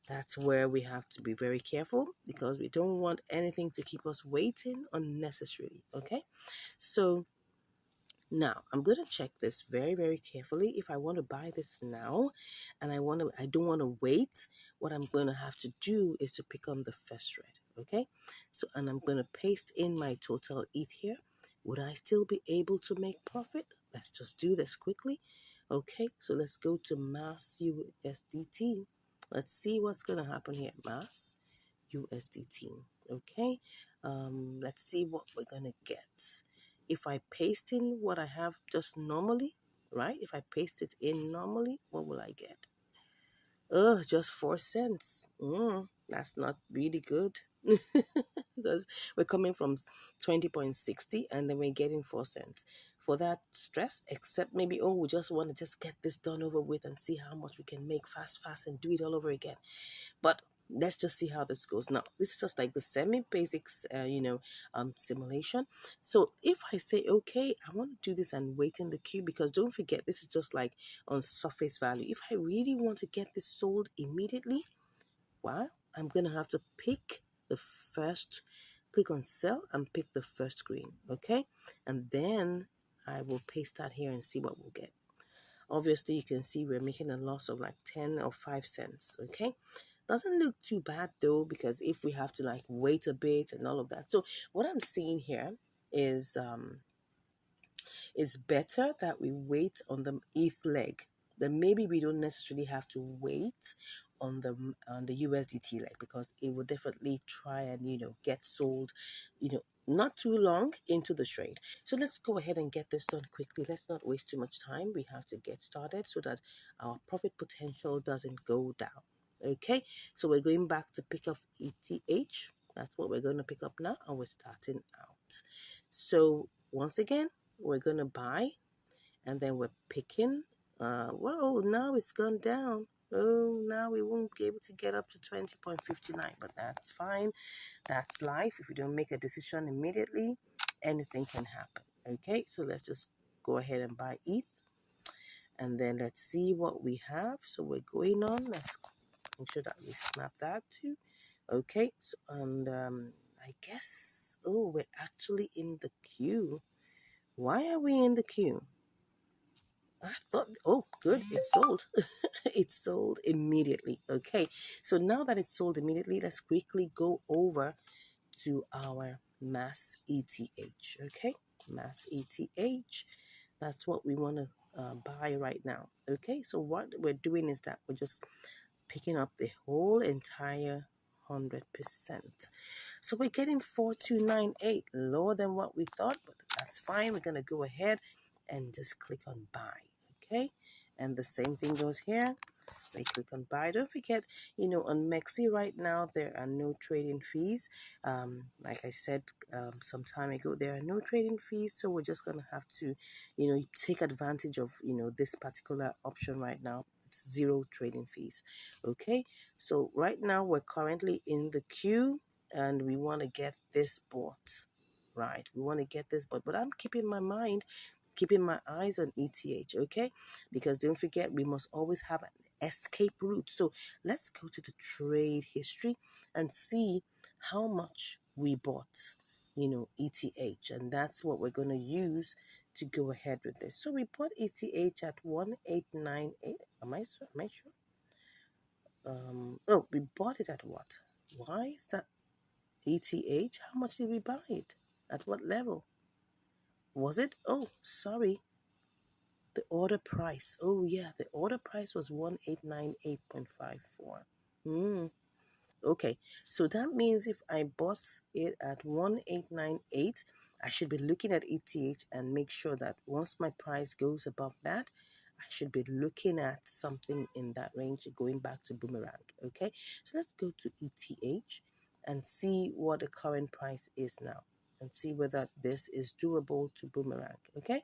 That's where we have to be very careful because we don't want anything to keep us waiting unnecessarily. Okay, so now I'm going to check this very, very carefully. If I want to buy this now and I don't want to wait, what I'm going to have to do is to pick on the first thread. Okay, so and I'm going to paste in my total ETH here. Would I still be able to make profit? Let's just do this quickly. Okay, so let's go to mass USDT. Let's see what's going to happen here. Mass USDT. Okay, let's see what we're going to get. If I paste in what I have just normally, right? If I paste it in normally, what will I get? Just 4 cents. That's not really good. Because we're coming from 20.60 and then we're getting 4 cents. For that stress, except maybe, we just want to just get this done over with and see how much we can make fast and do it all over again. But let's just see how this goes. Now, this is just like the semi-basics, simulation. So if I say, okay, I want to do this and wait in the queue, because don't forget, this is just like on surface value. If I really want to get this sold immediately, well, I'm going to have to pick the first, click on sell and pick the first screen, okay? And then I will paste that here and see what we'll get. Obviously, you can see we're making a loss of like 10 or 5 cents, okay? Doesn't look too bad though, because if we have to like wait a bit and all of that. So what I'm seeing here is it's better that we wait on the ETH leg. Then maybe we don't necessarily have to wait on the USDT leg, because it will definitely try and get sold, not too long into the trade. So let's go ahead and get this done quickly. Let's not waste too much time. We have to get started so that our profit potential doesn't go down. Okay, so we're going back to pick up ETH. That's what we're going to pick up now, and we're starting out. So once again, we're going to buy, and then we're picking. Whoa, now it's gone down. Oh, now we won't be able to get up to 20.59, but that's fine. That's life. If you don't make a decision immediately, anything can happen. Okay, so let's just go ahead and buy ETH. And then let's see what we have. So we're going on. Let's make sure that we snap that too. Okay, so, and I guess, oh, we're actually in the queue. Why are we in the queue? I thought, oh, good, it sold. It sold immediately. Okay, so now that it's sold immediately, let's quickly go over to our mass ETH. Okay, mass ETH. That's what we want to buy right now. Okay, so what we're doing is that we're just picking up the whole entire 100%. So we're getting 4298, lower than what we thought, but that's fine. We're going to go ahead and just click on buy. Okay, and the same thing goes here. We click on buy. Don't forget, on Mexi right now, there are no trading fees. Like I said some time ago, there are no trading fees. So we're just going to have to, take advantage of, this particular option right now. It's zero trading fees. Okay. So right now we're currently in the queue and we want to get this bought. Right. We want to get this bought. But I'm keeping my mind, keeping my eyes on ETH. Okay. Because don't forget, we must always have an escape route. So let's go to the trade history and see how much we bought, ETH. And that's what we're going to use to go ahead with this. So we bought ETH at 1898. Am I sure? Oh, we bought it at what? Why is that ETH? How much did we buy it? At what level? Was it? Oh, sorry. The order price. Oh, yeah. The order price was 1898.54. Hmm. Okay. So that means if I bought it at 1898, I should be looking at ETH and make sure that once my price goes above that, I should be looking at something in that range going back to boomerang. Okay. So let's go to ETH and see what the current price is now and see whether this is doable to boomerang. Okay.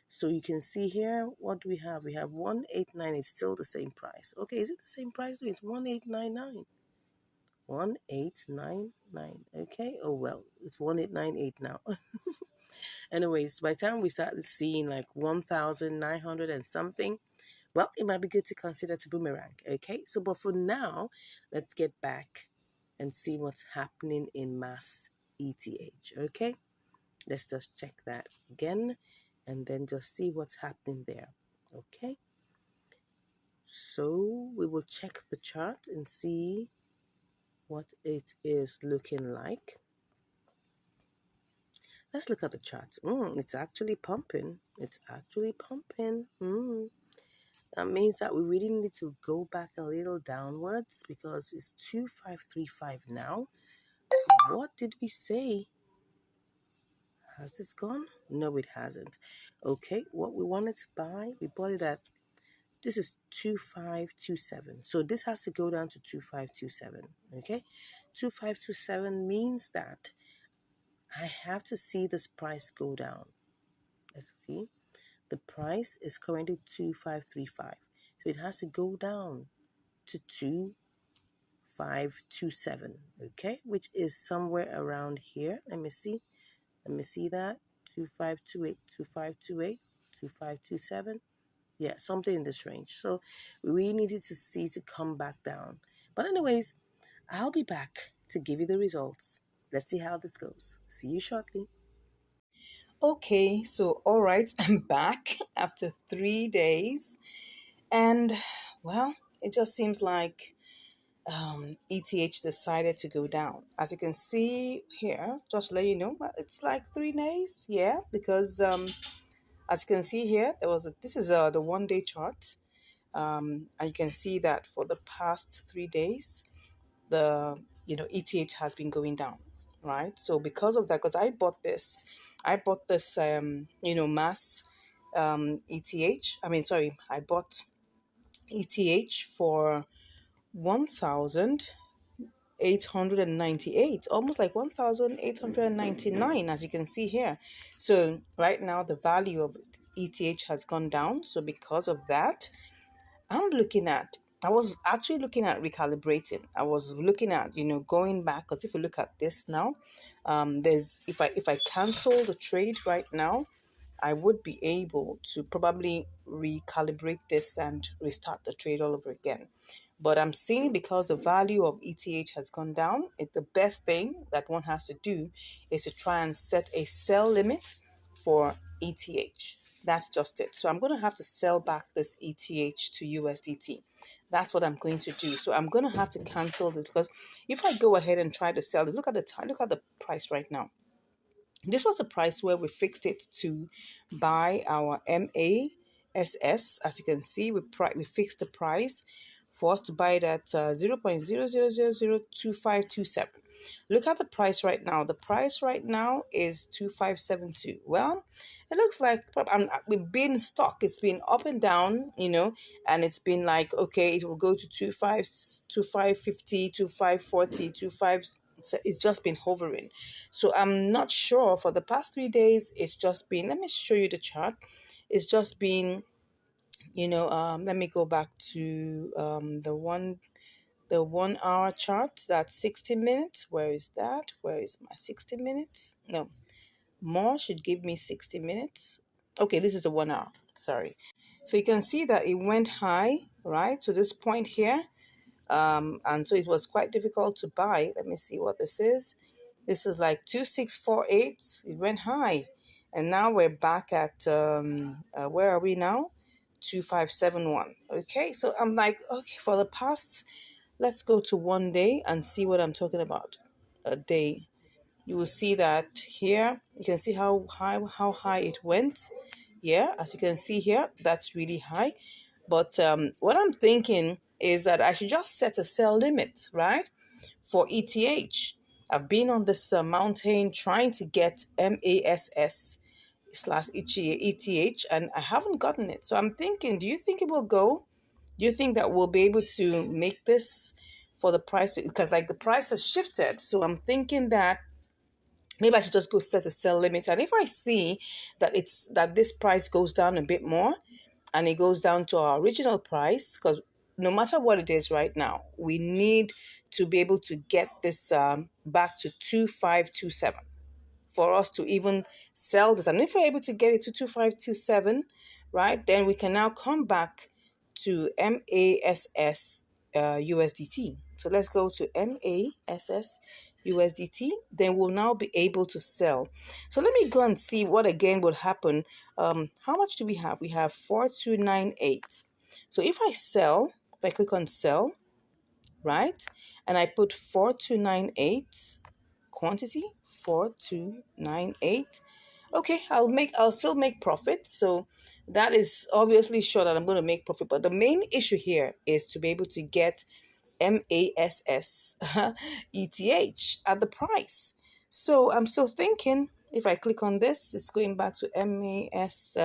So you can see here, what do we have? We have 189. It's still the same price. Okay, is it the same price? No, it's 1899. 1899. Okay. Oh well, it's 1898 now. Anyways, by the time we start seeing like 1900 and something, well, it might be good to consider to boomerang. Okay. So, but for now, let's get back and see what's happening in mass ETH. Okay. Let's just check that again and then just see what's happening there. Okay. So we will check the chart and see what it is looking like. Let's look at the chart. It's actually pumping. It's actually pumping. That means that we really need to go back a little downwards because it's 2535 now. What did we say? Has this gone? No, it hasn't. Okay, what we wanted to buy, we bought it at, this is 2527. So this has to go down to 2527. Okay, 2527 means that I have to see this price go down. Let's see. The price is currently 2535. So it has to go down to 2527. Okay, which is somewhere around here. Let me see. Let me see that. 2528, 2528, 2527. Yeah, something in this range. So we needed to see to come back down. But anyways, I'll be back to give you the results. Let's see how this goes. See you shortly. Okay, so all right, I'm back after 3 days, and well, it just seems like ETH decided to go down. As you can see here, just to let you know, it's like 3 days, yeah, because as you can see here, this is the 1 day chart, and you can see that for the past 3 days, the ETH has been going down, right? So because of that, because I bought this mass ETH. I mean, sorry, I bought ETH for 1,898, almost like 1,899, as you can see here. So right now the value of ETH has gone down. So because of that, I was actually looking at recalibrating. I was looking at, going back, because if you look at this now, there's if I cancel the trade right now, I would be able to probably recalibrate this and restart the trade all over again. But I'm seeing, because the value of ETH has gone down, the best thing that one has to do is to try and set a sell limit for ETH. That's just it. So I'm going to have to sell back this ETH to USDT. That's what I'm going to do. So I'm going to have to cancel this, because if I go ahead and try to sell it, look at the time, look at the price right now. This was the price where we fixed it to buy our MASS. As you can see, we fixed the price for us to buy it at 0.00002527. Look at the price right now. The price right now is 2572. Well, it looks like we've been stuck. It's been up and down, and it's been like, okay, it will go to 25, 2550, 2540, 25. It's just been hovering. So I'm not sure. For the past 3 days, it's just been, let me show you the chart. It's just been, let me go back to the 1 hour chart. That's 60 minutes. Where is that? Where is my 60 minutes? No, more should give me 60 minutes. Okay, this is a 1 hour. Sorry. So you can see that it went high, right? To this point here. And so it was quite difficult to buy. Let me see what this is. This is like 2648. It went high. And now we're back at, where are we now? 2571. Okay, so I'm like, okay, for the past, let's go to 1 day and see what I'm talking about. A day. You will see that here, you can see how high it went. Yeah, as you can see here, that's really high. But what I'm thinking is that I should just set a sell limit, right, for ETH. I've been on this mountain trying to get MASS slash ETH, and I haven't gotten it. So I'm thinking, do you think it will go? Do you think that we'll be able to make this for the price? Because like the price has shifted. So I'm thinking that maybe I should just go set a sell limit. And if I see that this price goes down a bit more, and it goes down to our original price, because no matter what it is right now, we need to be able to get this back to 2527 for us to even sell this. And if we're able to get it to 2527, right, then we can now come back to MASS USDT. So let's go to MASS USDT. Then we'll now be able to sell. So let me go and see what again will happen. How much do we have? We have 4298. So if I click on sell, right, and I put 4298 quantity, 4298. Okay, I'll still make profit. So that is obviously sure that I'm going to make profit. But the main issue here is to be able to get MASS ETH at the price. So I'm still thinking, if I click on this, it's going back to MASS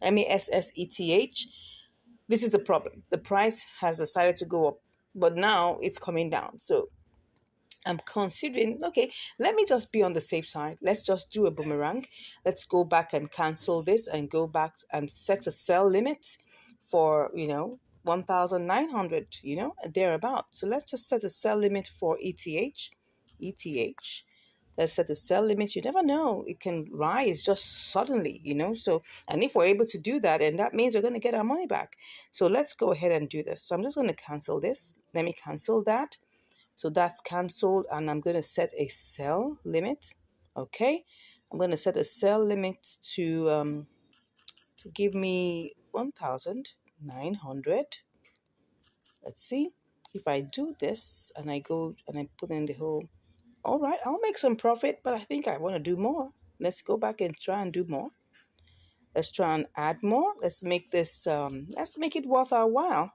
ETH. This is the problem. The price has decided to go up, but now it's coming down. So I'm considering, okay, let me just be on the safe side. Let's just do a boomerang. Let's go back and cancel this and go back and set a sell limit for, 1,900, thereabout. So let's just set a sell limit for ETH. ETH. Let's set a sell limit. You never know. It can rise just suddenly, So, and if we're able to do that, and that means we're going to get our money back. So let's go ahead and do this. So I'm just going to cancel this. Let me cancel that. So that's canceled, and I'm going to set a sell limit. Okay, I'm going to set a sell limit to give me 1,900. Let's see if I do this and I go and I put in the whole. All right, I'll make some profit, but I think I want to do more. Let's go back and try and do more. Let's try and add more. Let's make this. Let's make it worth our while.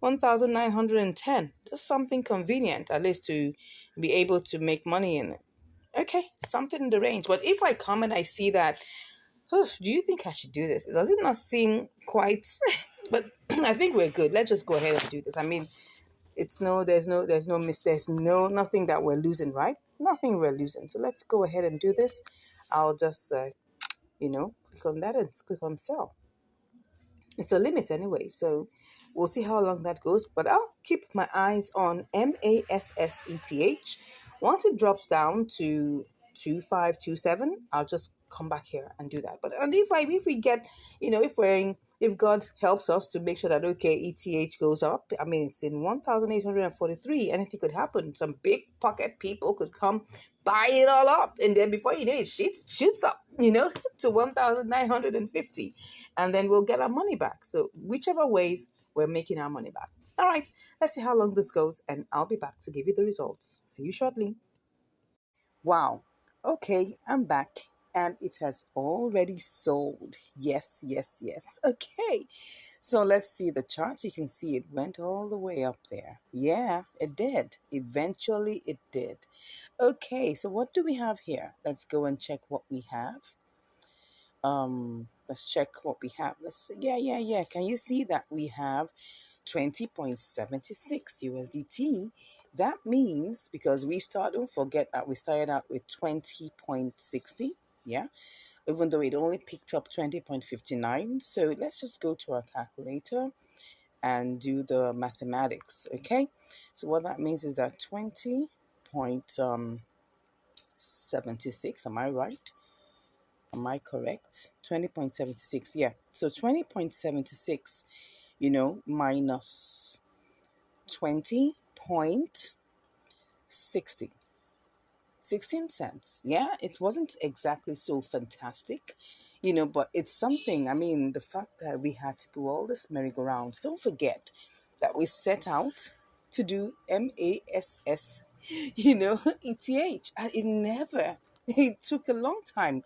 1,910. Just something convenient, at least to be able to make money in it. Okay, something in the range. But if I come and I see that, do you think I should do this? Does it not seem quite? But I think we're good. Let's just go ahead and do this. I mean, there's no nothing that we're losing, right? Nothing we're losing. So let's go ahead and do this. I'll just, click on that and click on sell. It's a limit anyway, so we'll see how long that goes. But I'll keep my eyes on MASS ETH. Once it drops down to 2527, I'll just come back here and do that. But and if we get, if God helps us to make sure that okay, ETH goes up. I mean, it's in 1,843. Anything could happen. Some big pocket people could come buy it all up, and then before you know it, shoots up, to 1,950, and then we'll get our money back. So whichever ways, we're making our money back. All right, let's see how long this goes, and I'll be back to give you the results. See you shortly. Wow. Okay, I'm back and it has already sold. Yes, yes, yes. Okay. So let's see the chart. You can see it went all the way up there. Yeah, it did. Eventually it did. Okay, so what do we have here? Let's go and check what we have. Let's check what we have. Yeah. Can you see that we have 20.76 USDT? That means because don't forget that we started out with 20.60, yeah, even though it only picked up 20.59. So let's just go to our calculator and do the mathematics, okay? So what that means is that 20.76, am I right? Am I correct? 20.76, yeah. So 20.76, minus 20.60. 16 cents. Yeah, it wasn't exactly so fantastic, but it's something. I mean, the fact that we had to go all this merry-go-rounds, don't forget that we set out to do MASS, ETH. And it never, it took a long time,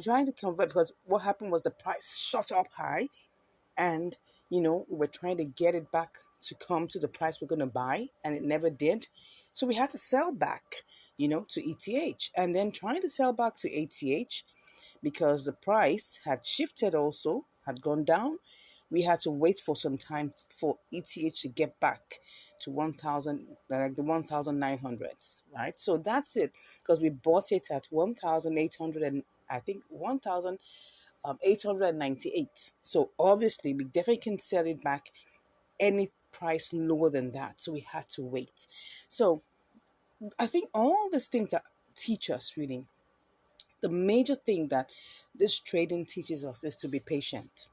trying to convert because what happened was the price shot up high and we were trying to get it back to come to the price we're going to buy and it never did, so we had to sell back to ETH, and then trying to sell back to ATH because the price had shifted, also had gone down. We had to wait for some time for ETH to get back to 1,000, like the 1,900s, right? So that's it, because we bought it at 1,800 and I think 898. So obviously, we definitely can sell it back any price lower than that. So we had to wait. So I think all these things that teach us really, the major thing that this trading teaches us is to be patient.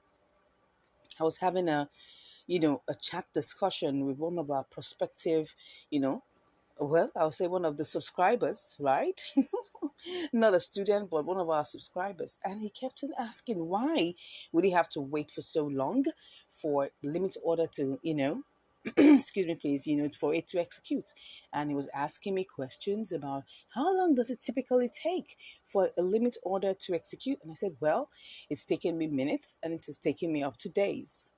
I was having a chat discussion with one of our prospective, I'll say one of the subscribers, right? Not a student, but one of our subscribers. And he kept on asking why would he have to wait for so long for the limit order to, excuse me, please, for it to execute. And he was asking me questions about how long does it typically take for a limit order to execute? And I said, well, it's taken me minutes and it has taken me up to days.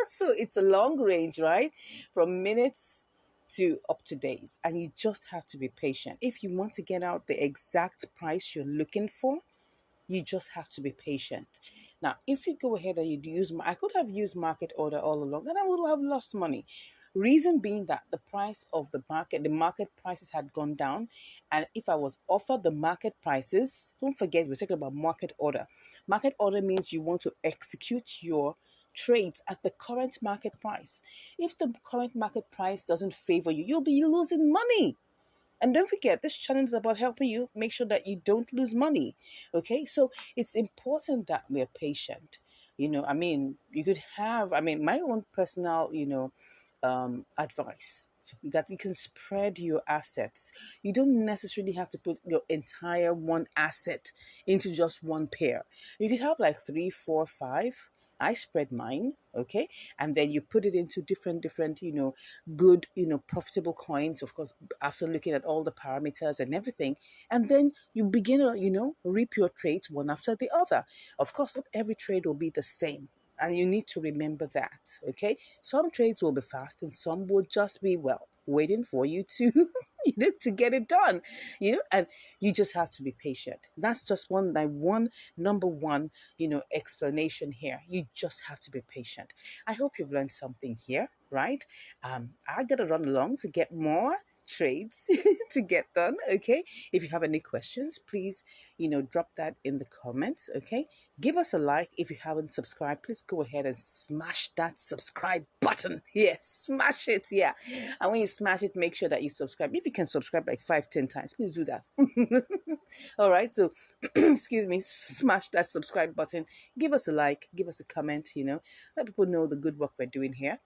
So it's a long range, right? From minutes to up to days. And you just have to be patient. If you want to get out the exact price you're looking for, you just have to be patient. Now, if you go ahead and you use, I could have used market order all along and I would have lost money. Reason being that the market prices had gone down. And if I was offered the market prices, don't forget, we're talking about market order. Market order means you want to execute your trades at the current market price. If the current market price doesn't favor you, you'll be losing money. And don't forget, this channel is about helping you make sure that you don't lose money. Okay, so it's important that we're patient. You could have, my own personal, advice that you can spread your assets. You don't necessarily have to put your entire one asset into just one pair. You could have like three, four, five. I spread mine, okay, and then you put it into different, good, profitable coins, of course, after looking at all the parameters and everything, and then you begin to, reap your trades one after the other. Of course, not every trade will be the same. And you need to remember that, okay? Some trades will be fast and some will just be, well, waiting for you to, to get it done, and you just have to be patient. That's just number one, explanation here. You just have to be patient. I hope you've learned something here, right? I got to run along to get more trades to get done, okay? If you have any questions, please, drop that in the comments, okay? Give us a like. If you haven't subscribed, please go ahead and smash that subscribe button. Yes, smash it, yeah. And when you smash it, make sure that you subscribe. If you can subscribe like 5, 10 times, please do that. All right, so excuse me, smash that subscribe button, give us a like, give us a comment, let people know the good work we're doing here.